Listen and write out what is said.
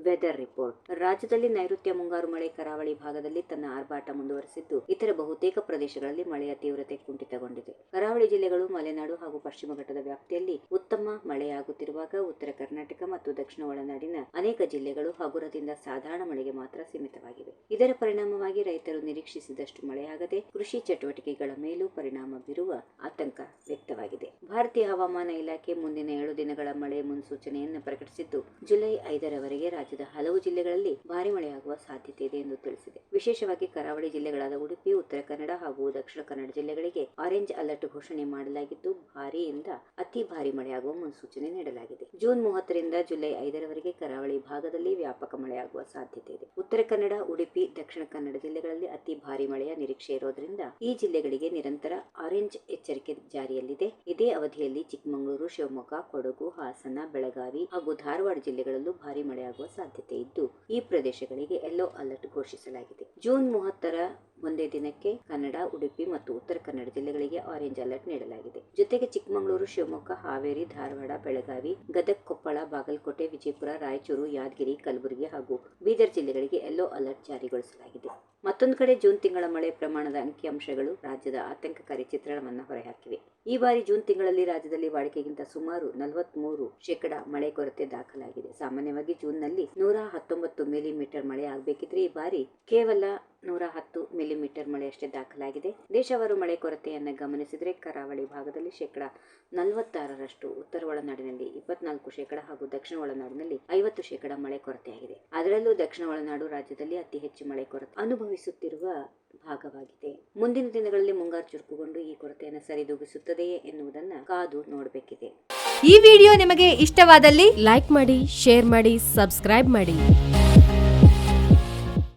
Weather report. ರಾಜ್ಯದಲ್ಲಿ ನೈಋತ್ಯ ಮುಂಗಾರು ಮಳೆ ಕರಾವಳಿ ಭಾಗದಲ್ಲಿ ತನ್ನ ಆರ್ಭಟ ಮುಂದುವರೆಸಿದ್ದು, ಇತರ ಬಹುತೇಕ ಪ್ರದೇಶಗಳಲ್ಲಿ ಮಳೆಯ ತೀವ್ರತೆ ಕುಂಠಿತಗೊಂಡಿದೆ. ಕರಾವಳಿ ಜಿಲ್ಲೆಗಳು, ಮಲೆನಾಡು ಹಾಗೂ ಪಶ್ಚಿಮ ಘಟ್ಟದ ವ್ಯಾಪ್ತಿಯಲ್ಲಿ ಉತ್ತಮ ಮಳೆಯಾಗುತ್ತಿರುವಾಗ, ಉತ್ತರ ಕರ್ನಾಟಕ ಮತ್ತು ದಕ್ಷಿಣ ಒಳನಾಡಿನ ಅನೇಕ ಜಿಲ್ಲೆಗಳು ಹಗುರದಿಂದ ಸಾಧಾರಣ ಮಳೆಗೆ ಮಾತ್ರ ಸೀಮಿತವಾಗಿವೆ. ಇದರ ಪರಿಣಾಮವಾಗಿ ರೈತರು ನಿರೀಕ್ಷಿಸಿದಷ್ಟು ಮಳೆಯಾಗದೆ ಕೃಷಿ ಚಟುವಟಿಕೆಗಳ ಮೇಲೂ ಪರಿಣಾಮ ಬೀರುವ ಆತಂಕ ವ್ಯಕ್ತವಾಗಿದೆ. ಭಾರತೀಯ ಹವಾಮಾನ ಇಲಾಖೆ ಮುಂದಿನ 7 ದಿನಗಳ ಮಳೆ ಮುನ್ಸೂಚನೆಯನ್ನು ಪ್ರಕಟಿಸಿದ್ದು, ಜುಲೈ 5ರವರೆಗೆ ರಾಜ್ಯದ ಹಲವು ಜಿಲ್ಲೆಗಳಲ್ಲಿ ಭಾರಿ ಮಳೆಯಾಗುವ ಸಾಧ್ಯತೆ ಇದೆ ಎಂದು ತಿಳಿಸಿದೆ. ವಿಶೇಷವಾಗಿ ಕರಾವಳಿ ಜಿಲ್ಲೆಗಳಾದ ಉಡುಪಿ, ಉತ್ತರ ಕನ್ನಡ ಹಾಗೂ ದಕ್ಷಿಣ ಕನ್ನಡ ಜಿಲ್ಲೆಗಳಿಗೆ ಆರೆಂಜ್ ಅಲರ್ಟ್ ಘೋಷಣೆ ಮಾಡಲಾಗಿದ್ದು, ಭಾರಿಯಿಂದ ಅತಿ ಭಾರಿ ಮಳೆಯಾಗುವ ಮುನ್ಸೂಚನೆ ನೀಡಲಾಗಿದೆ. ಜೂನ್ 30ರಿಂದ ಜುಲೈ 5ರವರೆಗೆ ಕರಾವಳಿ ಭಾಗದಲ್ಲಿ ವ್ಯಾಪಕ ಮಳೆಯಾಗುವ ಸಾಧ್ಯತೆ ಇದೆ. ಉತ್ತರ ಕನ್ನಡ, ಉಡುಪಿ, ದಕ್ಷಿಣ ಕನ್ನಡ ಜಿಲ್ಲೆಗಳಲ್ಲಿ ಅತಿ ಭಾರಿ ಮಳೆಯ ನಿರೀಕ್ಷೆ ಇರೋದ್ರಿಂದ ಈ ಜಿಲ್ಲೆಗಳಿಗೆ ನಿರಂತರ ಆರೆಂಜ್ ಎಚ್ಚರಿಕೆ ಜಾರಿಯಲ್ಲಿದೆ. ಇದೇ ಅವಧಿಯಲ್ಲಿ ಚಿಕ್ಕಮಗಳೂರು, ಶಿವಮೊಗ್ಗ, ಕೊಡಗು, ಹಾಸನ, ಬೆಳಗಾವಿ ಹಾಗೂ ಧಾರವಾಡ ಜಿಲ್ಲೆಗಳಲ್ಲೂ ಭಾರಿ ಮಳೆಯಾಗುವ ಸಾಧ್ಯತೆ ಇದ್ದು, ಈ ಪ್ರದೇಶಗಳಿಗೆ ಯೆಲ್ಲೋ ಅಲರ್ಟ್ ಘೋಷಿಸಲಾಗಿದೆ. ಜೂನ್ 30ರ ಒಂದೇ ದಿನಕ್ಕೆ ಕನ್ನಡ, ಉಡುಪಿ ಮತ್ತು ಉತ್ತರ ಕನ್ನಡ ಜಿಲ್ಲೆಗಳಿಗೆ ಆರೆಂಜ್ ಅಲರ್ಟ್ ನೀಡಲಾಗಿದೆ. ಜೊತೆಗೆ ಚಿಕ್ಕಮಗಳೂರು, ಶಿವಮೊಗ್ಗ, ಹಾವೇರಿ, ಧಾರವಾಡ, ಬೆಳಗಾವಿ, ಗದಗ, ಕೊಪ್ಪಳ, ಬಾಗಲಕೋಟೆ, ವಿಜಯಪುರ, ರಾಯಚೂರು, ಯಾದಗಿರಿ, ಕಲಬುರಗಿ ಹಾಗೂ ಬೀದರ್ ಜಿಲ್ಲೆಗಳಿಗೆ ಯೆಲ್ಲೋ ಅಲರ್ಟ್ ಜಾರಿಗೊಳಿಸಲಾಗಿದೆ. ಮತ್ತೊಂದು ಕಡೆ ಜೂನ್ ತಿಂಗಳ ಮಳೆ ಪ್ರಮಾಣದ ಅಂಕಿಅಂಶಗಳು ರಾಜ್ಯದ ಆತಂಕಕಾರಿ ಚಿತ್ರಣವನ್ನು ಹೊರಹಾಕಿವೆ. ಈ ಬಾರಿ ಜೂನ್ ತಿಂಗಳಲ್ಲಿ ರಾಜ್ಯದಲ್ಲಿ ವಾಡಿಕೆಗಿಂತ ಸುಮಾರು 43% ಮಳೆ ಕೊರತೆ ದಾಖಲಾಗಿದೆ. ಸಾಮಾನ್ಯವಾಗಿ ಜೂನ್ನಲ್ಲಿ 119 ಮಿಲಿಮೀಟರ್ ಮಳೆ ಆಗಬೇಕಿದ್ರೆ ಈ ಬಾರಿ ಕೇವಲ 110 ಮಿಲಿಮೀಟರ್ ಮಳೆಯಷ್ಟೇ ದಾಖಲಾಗಿದೆ. ದೇಶವಾರು ಮಳೆ ಕೊರತೆಯನ್ನು ಗಮನಿಸಿದರೆ ಕರಾವಳಿ ಭಾಗದಲ್ಲಿ 46%, ಉತ್ತರ ಒಳನಾಡಿನಲ್ಲಿ 24% ಹಾಗೂ ದಕ್ಷಿಣ ಒಳನಾಡಿನಲ್ಲಿ 50% ಮಳೆ ಕೊರತೆಯಾಗಿದೆ. ಅದರಲ್ಲೂ ದಕ್ಷಿಣ ಒಳನಾಡು ರಾಜ್ಯದಲ್ಲಿ ಅತಿ ಹೆಚ್ಚು ಮಳೆ ಕೊರತೆ ಅನುಭವಿಸುತ್ತಿರುವ ಭಾಗವಾಗಿದೆ. ಮುಂದಿನ ದಿನಗಳಲ್ಲಿ ಮುಂಗಾರು ಚುರುಕುಗೊಂಡು ಈ ಕೊರತೆಯನ್ನು ಸರಿದೂಗಿಸುತ್ತದೆಯೇ ಎನ್ನುವುದನ್ನು ಕಾದು ನೋಡಬೇಕಿದೆ. ಈ ವಿಡಿಯೋ ನಿಮಗೆ ಇಷ್ಟವಾದಲ್ಲಿ ಲೈಕ್ ಮಾಡಿ, ಶೇರ್ ಮಾಡಿ, ಸಬ್ಸ್ಕ್ರೈಬ್ ಮಾಡಿ.